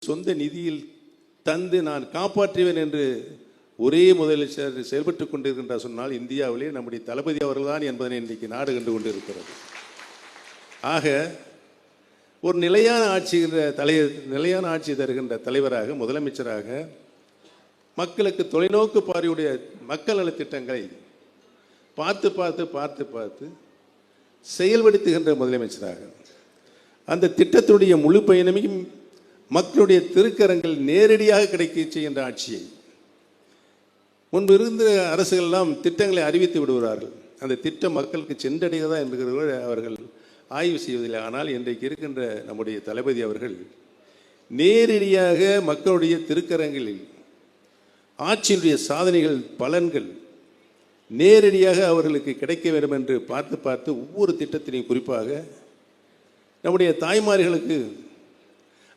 சொந்த நிதியில் தந்து நான் காப்பாற்றுவேன் என்று ஒரே முதலமைச்சர் செயல்பட்டு கொண்டிருக்கின்றார் சொன்னால் இந்தியாவிலே நம்முடைய தளபதி அவர்கள்தான் என்பதனை இன்றைக்கு நாடு கண்டு கொண்டிருக்கிறது. ஆக ஒரு நிலையான ஆட்சி தருகின்ற தலைவராக, முதலமைச்சராக மக்களுக்கு தொலைநோக்கு பார்வையுடைய மக்கள் நல திட்டங்களை பார்த்து செயல்படுத்துகின்ற முதலமைச்சராக அந்த திட்டத்துடைய முழு பயணமையும் மக்களுடைய திருக்கரங்கள் நேரடியாக கிடைக்க செய்கின்ற ஆட்சியை, முன்பு இருந்த அரசுகள் திட்டங்களை அறிவித்து விடுவார்கள், அந்த திட்டம் மக்களுக்கு சென்றடைகிறதா என்கிறவர்கள் அவர்கள் ஆய்வு செய்வதில்லை. ஆனால் இன்றைக்கு இருக்கின்ற நம்முடைய தளபதி அவர்கள் நேரடியாக மக்களுடைய திருக்கரங்களில் ஆட்சியினுடைய சாதனைகள், பலன்கள் நேரடியாக அவர்களுக்கு கிடைக்க வேண்டும் என்று பார்த்து ஒவ்வொரு திட்டத்தினையும், குறிப்பாக நம்முடைய தாய்மார்களுக்கு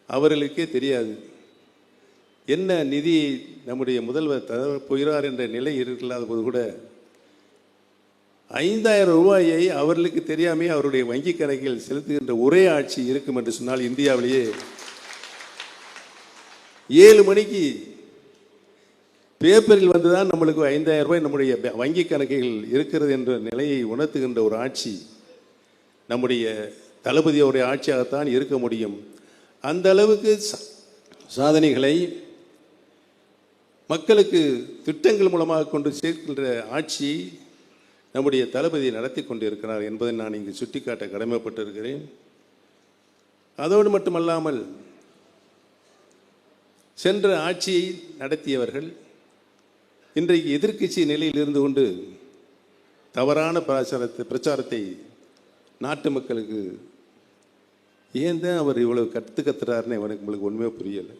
அவர்களுக்கே தெரியாது என்ன நிதி நம்முடைய முதல்வர் தர போகிறார் என்ற நிலை இல்லாத போது கூட 5000 ரூபாயை அவர்களுக்கு தெரியாமே அவருடைய வங்கி கணக்கில் செலுத்துகின்ற ஒரே ஆட்சி இருக்கும் என்று சொன்னால் இந்தியாவிலேயே 7 மணிக்கு பேப்பரில் வந்துதான் நம்மளுக்கு 5000 ரூபாய் நம்முடைய வங்கி கணக்குகள் இருக்கிறது என்ற நிலையை உணர்த்துகின்ற ஒரு ஆட்சி நம்முடைய தளபதி அவருடைய ஆட்சியாகத்தான் இருக்க முடியும். அந்த அளவுக்கு சாதனைகளை மக்களுக்கு திட்டங்கள் மூலமாக கொண்டு சேர்க்கின்ற ஆட்சி நம்முடைய தளபதி நடத்தி கொண்டிருக்கிறார் என்பதை நான் இங்கு சுட்டிக்காட்ட கடமைப்பட்டிருக்கிறேன். அதோடு மட்டுமல்லாமல் சென்ற ஆட்சியை நடத்தியவர்கள் இன்றைக்கு எதிர்க்கட்சி நிலையில் இருந்து கொண்டு தவறான பிரச்சாரத்தை நாட்டு மக்களுக்கு ஏன் தான் அவர் இவ்வளவு கத்துறாருன்னு நம்மளுக்கு உண்மையாக புரியலை.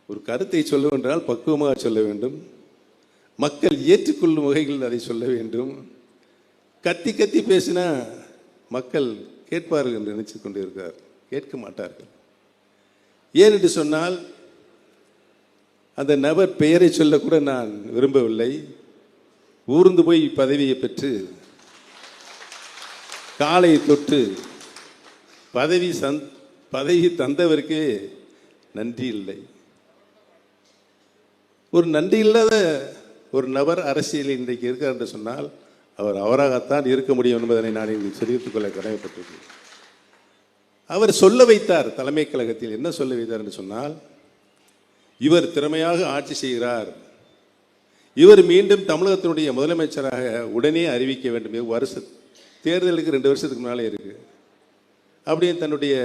ஒரு கருத்தை சொல்ல என்றால் பக்குவமாக சொல்ல வேண்டும், மக்கள் ஏற்றுக்கொள்ளும் வகையில் அதை சொல்ல வேண்டும். கத்தி பேசினா மக்கள் கேட்பார்கள் என்று நினைச்சு கொண்டு இருக்கிறார், கேட்க மாட்டார்கள். ஏன் என்று சொன்னால் அந்த நபர் பெயரை சொல்லக்கூட நான் விரும்பவில்லை. ஊர்ந்து போய் பதவியை பெற்று காலை தொட்டு பதவி தந்தவருக்கே நன்றி இல்லை. ஒரு நன்றி இல்லாத ஒரு நபர் அரசியலில் இன்றைக்கு இருக்கார் என்று சொன்னால் அவர் அவராகத்தான் இருக்க முடியும் என்பதனை நான் இங்கு தெரிவித்துக் கொள்ள கடமைப்பட்டிருக்கிறேன். அவர் சொல்ல வைத்தார், தலைமை கழகத்தில் என்ன சொல்ல வைத்தார் என்று சொன்னால், இவர் திறமையாக ஆட்சி செய்கிறார், இவர் மீண்டும் தமிழகத்தினுடைய முதலமைச்சராக உடனே அறிவிக்க வேண்டும். தேர்தலுக்கு 2 வருஷத்துக்கு முன்னாலே இருக்கு. அப்படியே தன்னுடைய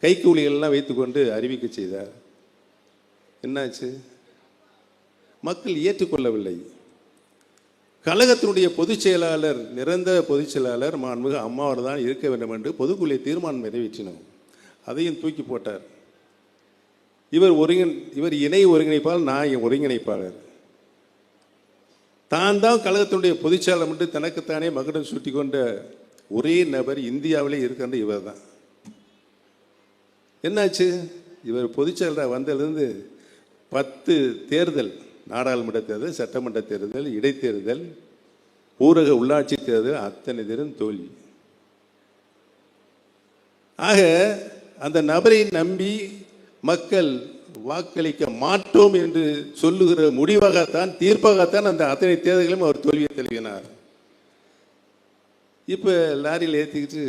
கைக்கூலிகள்லாம் வைத்துக்கொண்டு அறிவிக்க செய்தார். என்னாச்சு? மக்கள் ஏற்றுக்கொள்ளவில்லை. கழகத்தினுடைய பொதுச் செயலாளர், நிரந்தர பொதுச் செயலாளர் மாண்புமிகு அம்மாவர் தான் இருக்க வேண்டும் என்று பொதுக்குழு தீர்மானம் நிறைவேற்றினோம். அதையும் தூக்கி போட்டார். இவர் இணை ஒருங்கிணைப்பாளர், நான் ஒருங்கிணைப்பாளர். தான் கழகத்தினுடைய பொதுச் செயலாளர் என்று தனக்குத்தானே மகுடம் சூட்டி கொண்ட ஒரே நபர் இந்தியாவிலே இருக்கின்ற இவர் தான். என்னாச்சு? இவர் பொதுச் செயலராக வந்ததிலிருந்து 10 தேர்தல், நாடாளுமன்ற தேர்தல், சட்டமன்ற தேர்தல், இடைத்தேர்தல், ஊரக உள்ளாட்சி தேர்தல், அத்தனை தேர்தலும் தோல்வி. ஆக அந்த நபரை நம்பி மக்கள் வாக்களிக்க மாட்டோம் என்று சொல்லுகிற முடிவாகத்தான், தீர்ப்பாகத்தான் அந்த அத்தனை தேர்தல்களும் அவர் தோல்வியை தழுவினார். இப்போ லாரியில் ஏற்றிக்கிட்டு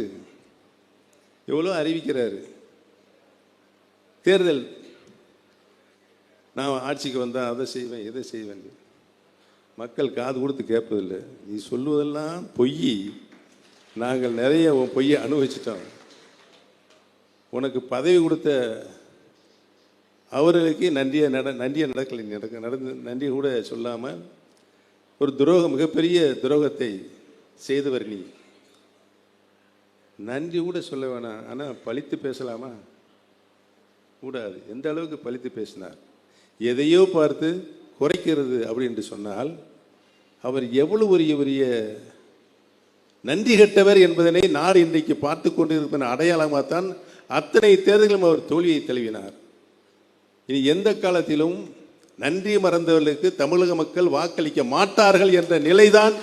எவ்வளோ அறிவிக்கிறாரு. தேர்தல் நான் ஆட்சிக்கு வந்தால் அதை செய்வேன், இதை செய்வேன். மக்கள் காது கொடுத்து கேட்பதில்லை. நீ சொல்லுவதெல்லாம் பொய், நாங்கள் நிறைய பொய்யை அனுபவிச்சிட்டோம். உனக்கு பதவி கொடுத்த அவர்களுக்கு நன்றியை நடக்கலை, நன்றி கூட சொல்லாமல் ஒரு துரோகம், மிகப்பெரிய துரோகத்தை செய்தவர் நீ. நன்றி கூட சொல்ல வேணாம், ஆனால் பழித்து பேசலாமா? கூடாது. எந்த அளவுக்கு பழித்து பேசினார். எதையோ பார்த்து குறைக்கிறது அப்படி என்று சொன்னால் அவர் எவ்வளவு பெரிய நன்றி கெட்டவர் என்பதனை நாடு இன்றைக்கு பார்த்து கொண்டிருக்கிற அடையாளமாகத்தான் அத்தனை தேர்தல்களும் அவர் தோல்வியை தழுவினார். இனி எந்த காலத்திலும் நன்றி மறந்தவர்களுக்கு தமிழக மக்கள் வாக்களிக்க மாட்டார்கள் என்ற நிலைதான்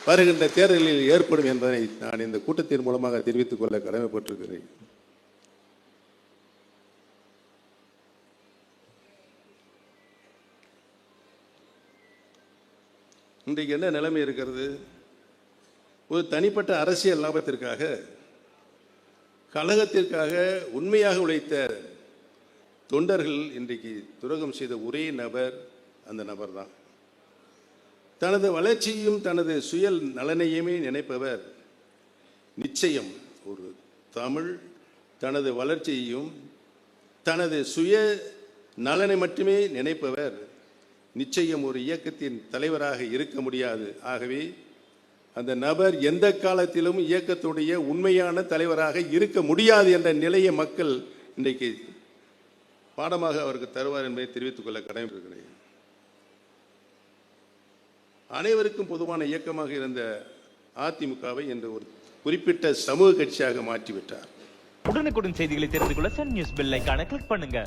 வருகின்ற தேர்தலில் ஏற்படும் என்பதனை நான் இந்த கூட்டத்தின் மூலமாக தெரிவித்துக் கொள்ள கடமைப்பட்டிருக்கிறேன். இன்றைக்கு என்ன நிலைமை இருக்கிறது? ஒரு தனிப்பட்ட அரசியல் லாபத்திற்காக, கழகத்திற்காக உண்மையாக உழைத்த தொண்டர்கள் இன்றைக்கு துரோகம் செய்த ஒரே நபர் அந்த நபர் தான். தனது வளர்ச்சியும் தனது சுய நலனையுமே நினைப்பவர் நிச்சயம் ஒரு தமிழ் தனது வளர்ச்சியையும் தனது சுய நலனை மட்டுமே நினைப்பவர் நிச்சயம் ஒரு இயக்கத்தின் தலைவராக இருக்க முடியாது. ஆகவே அந்த நபர் எந்த காலத்திலும் இயக்கத்துடைய உண்மையான தலைவராக இருக்க முடியாது என்ற நிலையை மக்கள் இன்றைக்கு பாடமாக அவருக்கு தருவார் என்பதை தெரிவித்துக் கொள்ள கடமைப்பட்டிருக்கிறேன். அனைவருக்கும் பொதுவான இயக்கமாக இருந்த அதிமுகவை என்று ஒரு குறிப்பிட்ட சமூக கட்சியாக மாற்றிவிட்டார். உடனுக்குடன் செய்திகளை தெரிந்து கொள்ள சன் நியூஸ் பெல் ஐகானை கிளிக் பண்ணுங்க.